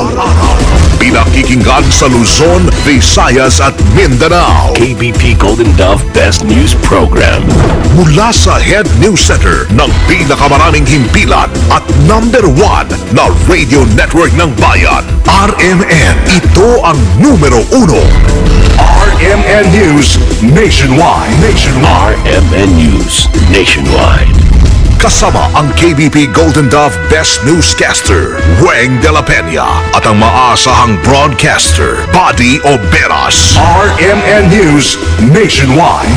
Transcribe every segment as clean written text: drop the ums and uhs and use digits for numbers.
araw-araw. Pinakikinggan sa Luzon, Visayas at Mindanao. KBP Golden Dove Best News Program. Mula sa Head News Center ng pinakamaraming himpilan at #1 na radio network ng bayan, RMN. Ito ang numero 1. RMN News Nationwide. RMN News Nationwide. Kasama ang KBP Golden Dove Best Newscaster, Weng de la Peña, at ang maasahang broadcaster, Buddy Oberas. RMN News Nationwide.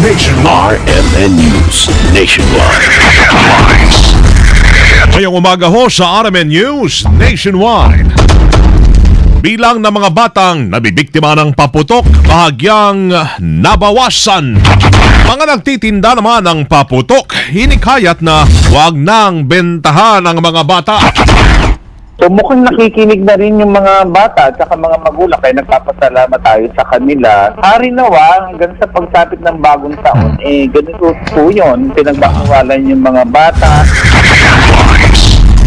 RMN News Nationwide. Headlines. Ngayong umaga ho sa RMN News Nationwide. Bilang ng mga batang nabibiktima ng paputok, bahagyang nabawasan. Mga nagtitinda naman ng paputok, hinikayat na huwag nang bentahan ang mga bata. So mukhang nakikinig na rin yung mga bata at saka mga magulang, kaya nagpapasalamat tayo sa kanila. Hari nawa, hanggang sa pagsapit ng bagong taon, ganito po yun, pinagbawalan yung mga bata.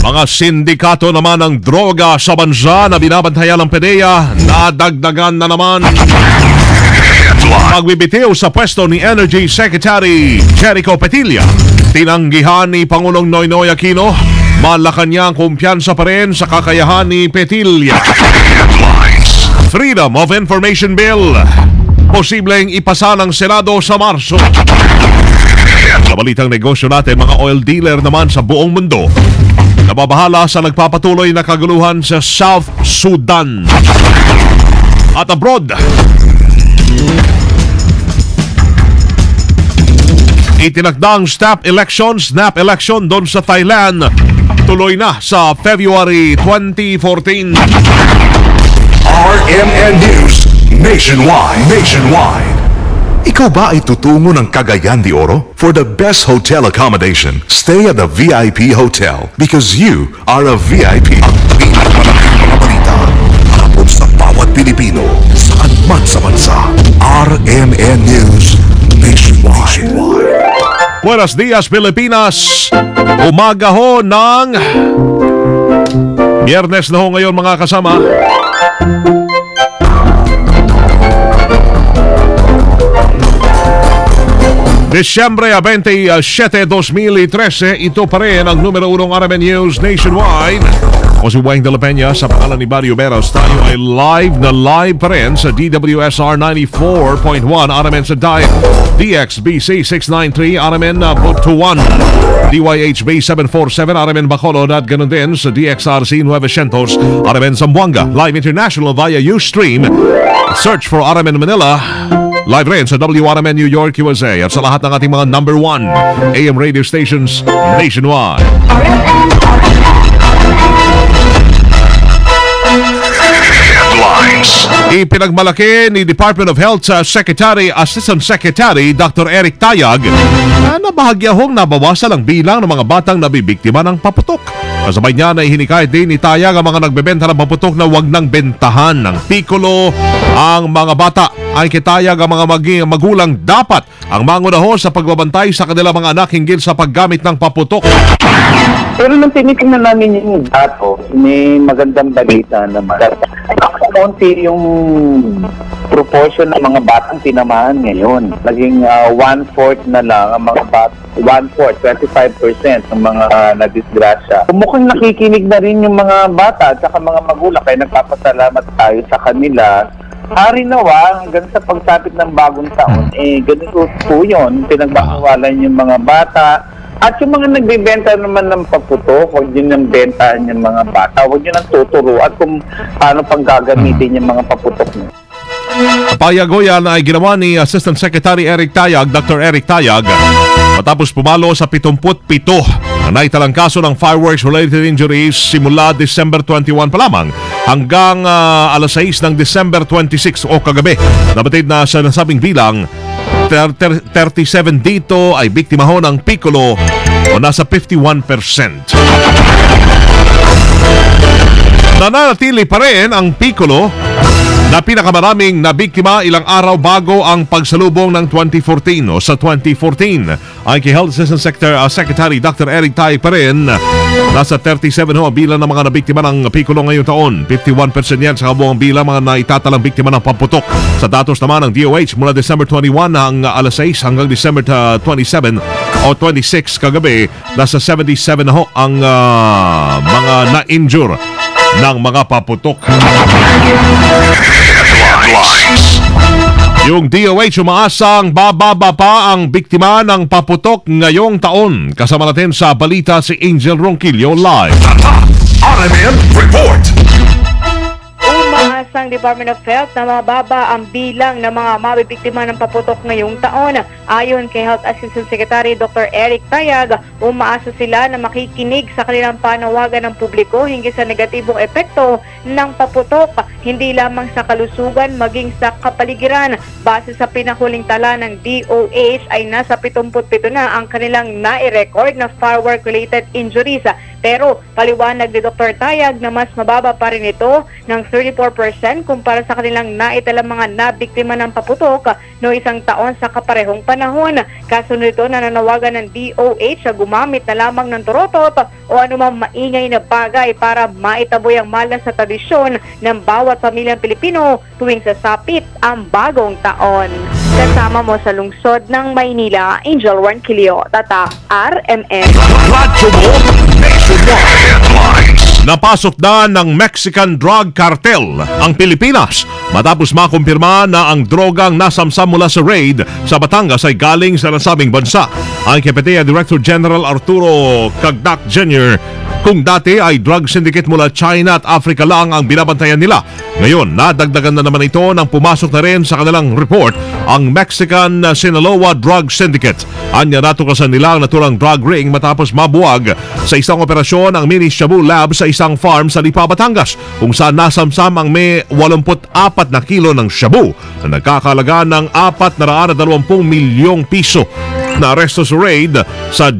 Mga sindikato naman ng droga sa bansa na binabantayan ng PDEA, nadagdagan na naman. Pagbibitiw sa pwesto ni Energy Secretary Jericho Petilla, tinanggihan ni Pangulong Noynoy Aquino, Malacanang kumpiyansa pa rin sa kakayahan ni Petilla. Freedom of Information Bill, posibleng ipasa ng Senado sa Marso. Sa balitang negosyo natin, mga oil dealer naman sa buong mundo nababahala sa nagpapatuloy na kaguluhan sa South Sudan. At abroad, itinakdang snap election doon sa Thailand, tuloy na sa February 2014. RMN News Nationwide. Ikaw ba ay tutungo ng Cagayan de Oro? For the best hotel accommodation, stay at the VIP Hotel because you are a VIP. Ang pinakamalaki mga balita habang sa bawat Pilipino, saan man sa bansa. RMN News Nationwide. Buenos dias, Pilipinas. Umaga ho ng Biyernes na ho ngayon, mga kasama. Disyembre 27, 2013, ito pa rin ang numero 1 RMN News Nationwide. Ako si Weng de la Peña, sa pangalan ni Buddy Oberas. Tayo ay live pa rin sa DWSR 94.1 RMN sa Diet, DXBC 693 RMN Butuan, DYHB 747 RMN Bacolod, at ganun din sa DXRC 900 RMN Zamboanga. Live international via Ustream. Search for RMN Manila. Live rin sa WRMN New York, USA, at sa lahat ng ating mga number 1 AM radio stations nationwide. Headlines. Ipinagmalaki ni Department of Health Assistant Secretary Dr. Eric Tayag na bahagyahong nabawasan ang bilang ng mga batang nabibiktima ng paputok. Kasabay niya na ihinikayat din ni Tayag ang mga nagbebenta ng paputok na huwag nang bentahan ng Piccolo ang mga bata. Ay kitayag ang mga magulang dapat ang mangunaho sa pagbabantay sa kanilang mga anak hinggil sa paggamit ng paputok. Pero nung tinitingnan namin yung dato, may magandang balita naman. Kaunti yung proportion ng mga batang tinamaan ngayon. Naging 1/4 na lang ang mga bata. 1/4, 25% ng mga nadisgrasya. Mukhang nakikinig na rin yung mga bata at saka mga magulang, kaya nagpapasalamat tayo sa kanila. Hari nawa, hanggang sa pagsapit ng bagong taon, ganito po yun, pinagbawalan yung mga bata. At yung mga nagbibenta naman ng paputok, huwag nyo nang bentahan yung mga bata. Huwag nyo nang tuturo at kung paano pang gagamitin yung mga paputok nyo. Payagoyan ay ginawa ni Assistant Secretary Dr. Eric Tayag matapos pumalo sa 77 na naitalang kaso ng fireworks-related injuries simula December 21 pa lamang hanggang alas 6 ng December 26 o kagabi. Nabatid na sa nasabing bilang 37 dito ay biktima ho ng Piccolo o nasa 51%. Nananatili pa rin ang Piccolo na pinakamaraming nabiktima ilang araw bago ang pagsalubong ng 2014 o sa 2014. Ay kay Health Assistant Secretary Dr. Eric Tay pa rin, nasa 37 ho ang bilang ng mga nabiktima ng pikulo ngayong taon. 51% yan sa kabuang bilang mga naitatalang biktima ng pamputok. Sa datos naman ng DOH mula December 21 ng alas 6 hanggang December 27 o 26 kagabi, nasa 77 na ho ang mga na-injure ng mga paputok. Yung DOH umaasang bababa pa ang biktima ng paputok ngayong taon. Kasama natin sa balita si Angel Ronquillo live. RMN Report! Umaasang Department of Health na mababa ang bilang ng mga mabibiktima ng paputok ngayong taon. Ayon kay Health Assistant Secretary Dr. Eric Tayag, umaasa sila na makikinig sa kanilang panawagan ng publiko hinggil sa negatibong epekto ng paputok, hindi lamang sa kalusugan maging sa kapaligiran. Base sa pinahuling tala ng DOH ay nasa 77 na ang kanilang nai-record na firework-related injuries. Pero paliwanag ni Dr. Tayag na mas mababa pa rin ito ng 34% kumpara sa kanilang naitalang mga nabiktima ng paputok no isang taon sa kaparehong panahon. Kasunod ito na nanawagan ng DOH na gumamit na lamang ng turotot o anumang maingay na bagay para maitaboy ang malas sa tradisyon ng bawat pamilyang Pilipino tuwing sasapit ang bagong taon. Kasama mo sa lungsod ng Maynila, Angel Ronquillo, Tata RMN. Napasok na ng Mexican drug cartel ang Pilipinas matapos makumpirma na ang drogang nasamsam mula sa raid sa Batangas ay galing sa nasabing bansa. Ang PDEA Director General Arturo Cagdac Jr., kung dati ay drug syndicate mula China at Africa lang ang binabantayan nila, ngayon nadagdagan na naman ito nang pumasok na rin sa kanilang report ang Mexican Sinaloa Drug Syndicate. Anya natuklasan nila ang naturang drug ring matapos mabuwag sa isang operasyon ang mini Shabu Lab sa isang farm sa Lipa, Batangas, kung saan nasamsam ang may 84 na kilo ng shabu na nagkakalaga ng 420 milyong piso. Naaresto sa raid sa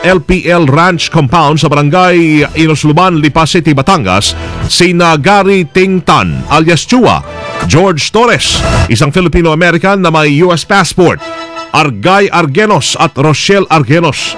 LPL Ranch Compound sa barangay Inosluban, Lipa City, Batangas, sina Gary Tingtan alias Chua, George Torres, isang Filipino-American na may US passport, Argay Argenos at Rochelle Argenos.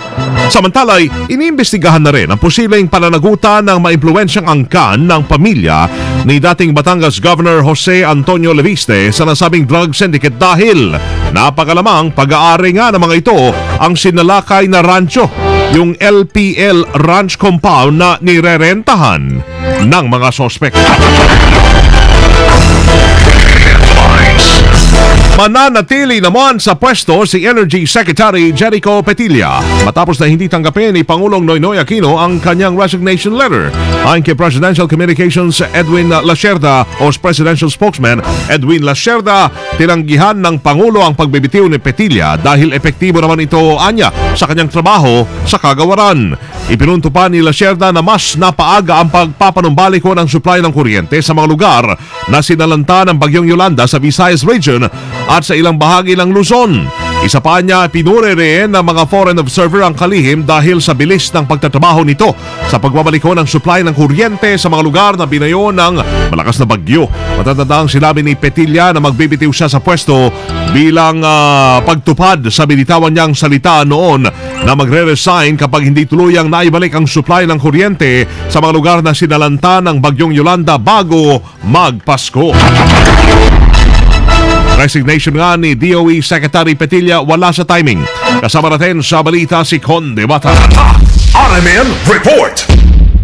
Samantalay, iniimbestigahan na rin ang posibleng pananagutan ng maimpluwensyang angkan ng pamilya ni dating Batangas Governor Jose Antonio Leviste sa nasabing drug syndicate dahil napakalamang pag-aari nga ng mga ito ang sinalakay na rancho, yung LPL Ranch Compound na nirerentahan ng mga sospek. Mananatili naman sa pwesto si Energy Secretary Jericho Petilla matapos na hindi tanggapin ni Pangulong Noynoy Aquino ang kanyang resignation letter. Ayon kay Presidential Communications Edwin Lacerda o Presidential Spokesman Edwin Lacerda, tinanggihan ng Pangulo ang pagbibitiw ni Petilla dahil epektibo naman ito anya sa kanyang trabaho sa kagawaran. Ipinunto pa ni Lacerda na mas napaaga ang pagpapanumbalik ng supply ng kuryente sa mga lugar na sinalanta ng Bagyong Yolanda sa Visayas Region at sa ilang bahagi ng Luzon. Isa pa niya, pinuri rin ng mga foreign observer ang kalihim dahil sa bilis ng pagtatrabaho nito sa pagbabaliko ng supply ng kuryente sa mga lugar na binayo ng malakas na bagyo. Matatandang sinabi ni Petilla na magbibitiw siya sa pwesto bilang pagtupad sa binitawan niyang salita noon na magre-resign kapag hindi tuluyang naibalik ang supply ng kuryente sa mga lugar na sinalanta ng Bagyong Yolanda bago magpasko. Resignation nga ni DOE Secretary Petilla wala sa timing. Kasama natin sa balita si Conde Bata. RMN Report!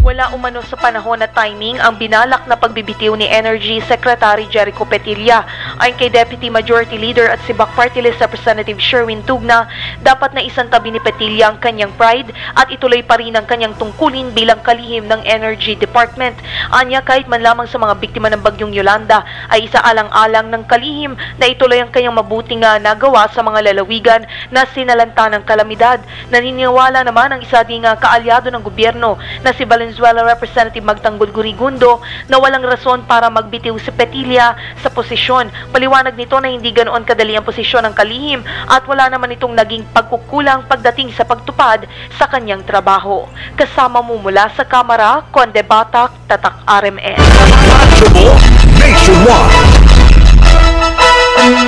Wala umano sa panahon na timing ang binalak na pagbibitiw ni Energy Secretary Jericho Petilla. Ayon kay Deputy Majority Leader at Sibak Party List Representative Sherwin Tugna, dapat na isantabi ni Petilla ang kanyang pride at ituloy pa rin ang kanyang tungkulin bilang kalihim ng Energy Department. Anya, kahit man lamang sa mga biktima ng Bagyong Yolanda ay isaalang-alang ng kalihim na ituloy ang kanyang mabuting nagawa sa mga lalawigan na sinalanta ng kalamidad. Naniniwala naman ang isa ding kaalyado ng gobyerno na si Valenzuela Valenzuela Representative Magtanggol Gurigundo na walang rason para magbitiw si Petilla sa posisyon. Paliwanag nito na hindi ganoon kadali ang posisyon ng kalihim at wala naman itong naging pagkukulang pagdating sa pagtupad sa kanyang trabaho. Kasama mo mula sa Kamara, Conde Batak, Tatak RMN.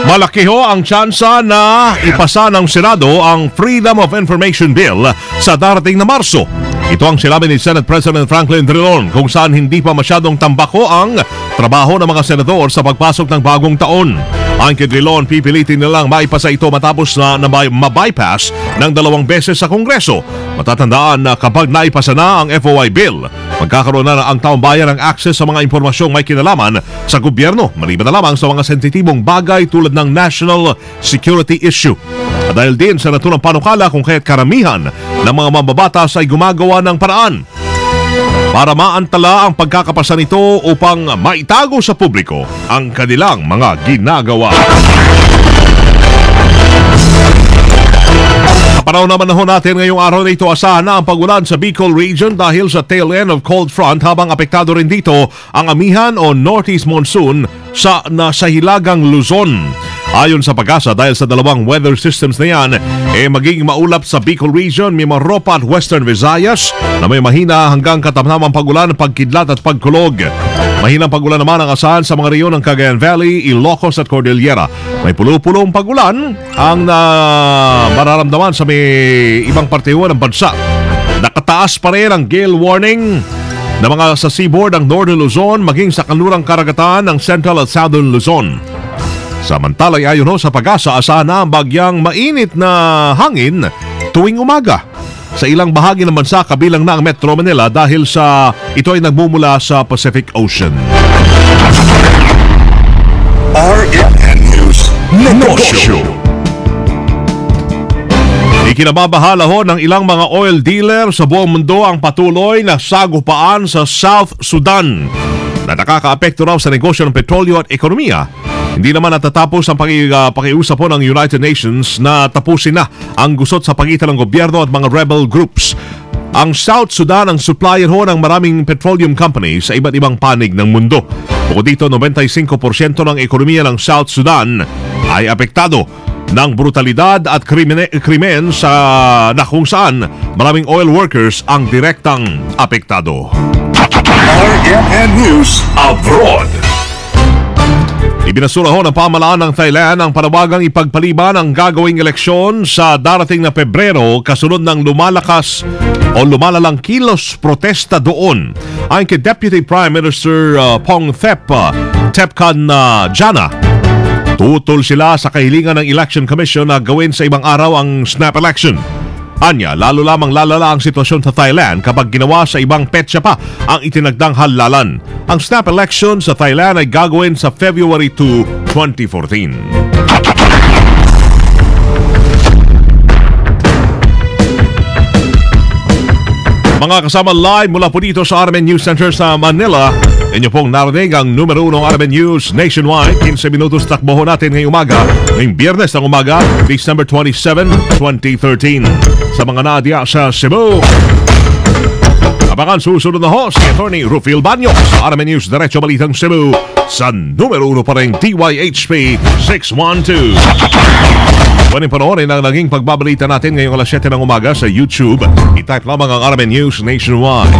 Malaki ho ang tsansa na ipasa ng Senado ang Freedom of Information Bill sa darating na Marso. Ito ang sinabi ni Senate President Franklin Drilon kung saan hindi pa masyadong tambako ang trabaho ng mga senador sa pagpasok ng bagong taon. Ang kay Drilon, pipilitin nilang maipasa ito matapos na mabypass ng 2 beses sa Kongreso. Matatandaan na kapag naipasa na ang FOI bill, magkakaroon na ang taong bayan ng access sa mga impormasyong may kinalaman sa gobyerno, maliban na lamang sa mga sensitibong bagay tulad ng national security issue. At dahil din sa naturang panukala kung kaya't karamihan ng mga mambabatas ay gumagawa ng paraan para maantala ang pagkakapasa nito upang maitago sa publiko ang kanilang mga ginagawa. Kapanaw naman na ho natin ngayong araw na ito, asahan na ang pagulan sa Bicol region dahil sa tail end of cold front, habang apektado rin dito ang amihan o northeast monsoon sa hilagang Luzon. Ayon sa Pag-asa, dahil sa 2 weather systems na yan, magiging maulap sa Bicol region, Mimaropa at Western Visayas na may mahina hanggang katamtamang pagulan, pagkidlat at pagkulog. Mahinang pagulan naman ang asahan sa mga rehiyon ng Cagayan Valley, Ilocos at Cordillera. May pulo-pulong pagulan ang mararamdaman sa may ibang parteho ng bansa. Nakataas pa rin ang gale warning na mga sa seaboard ng Northern Luzon maging sa kanlurang karagatan ng Central at Southern Luzon. Samantala, ayon sa Pag-asa, asahan na ang bagyang mainit na hangin tuwing umaga sa ilang bahagi ng bansa kabilang na ang Metro Manila dahil sa ito ay nagmumula sa Pacific Ocean. RMN News Negosyo. Ikinababahala ho ng ilang mga oil dealer sa buong mundo ang patuloy na sagupaan sa South Sudan na nakakaapekto raw sa negosyo ng petrolyo at ekonomiya. Hindi naman natatapos ang pakiusap po ng United Nations na tapusin na ang gusot sa pagitan ng gobyerno at mga rebel groups. Ang South Sudan ang supplier ho ng maraming petroleum companies sa iba't ibang panig ng mundo. Bukod dito, 95% ng ekonomiya ng South Sudan ay apektado ng brutalidad at krimen na kung saan maraming oil workers ang direktang apektado. RMN News Abroad. Ibinasura ho ng pamalaan ng Thailand ang panawagang ipagpaliban ang gagawing eleksyon sa darating na Pebrero kasunod ng lumalalang kilos protesta doon. Ayon kay Deputy Prime Minister Pongthep Tepkan Jana, tutol sila sa kahilingan ng Election Commission na gawin sa ibang araw ang snap election. Anya, lalo lamang lalala ang sitwasyon sa Thailand kapag ginawa sa ibang petsa pa ang itinagdang halalan. Ang snap election sa Thailand ay gagawin sa February 2, 2014. Mga kasama live mula po dito sa RMN News Center sa Manila, inyo pong narinig ang numero 1 RMN News Nationwide. 15 minutos takbo natin ngayong umaga, ngayong Biyernes ng umaga, December 27, 2013. Sa mga nadia sa Cebu, abangan susunod na host si Attorney Rufil Banyo sa RMN News Diretso Balitang Cebu sa numero 1 pa rin DYHP 612. Pwede panoorin ang naging pagbabalita natin ngayong alas 7 ng umaga sa YouTube. I-type lamang ang RMN News Nationwide.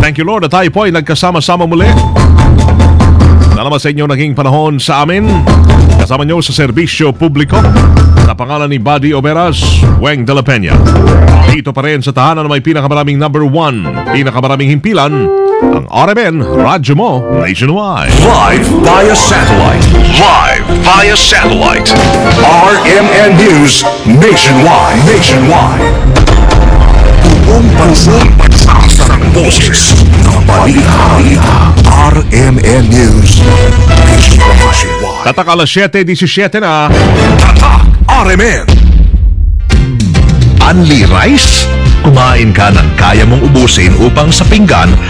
Thank you Lord at tayo po ay nagkasama-sama muli. Salamat sa inyo naging panahon sa amin. Kasama nyo sa serbisyo publiko sa pangalan ni Buddy Oberas, Weng de la Peña. Dito pa rin sa tahanan na may pinakamaraming number 1, pinakamaraming himpilan, ang RMN Radyo Mo Nationwide. Live via satellite. Live via satellite. RMN News Nationwide. Buong bansang pagsasang boses ng balita. RMN News Nationwide. Tatak alas 7:17 na. Tatak RMN. Unli rice? Kumain ka ng kaya mong ubusin upang sa pinggan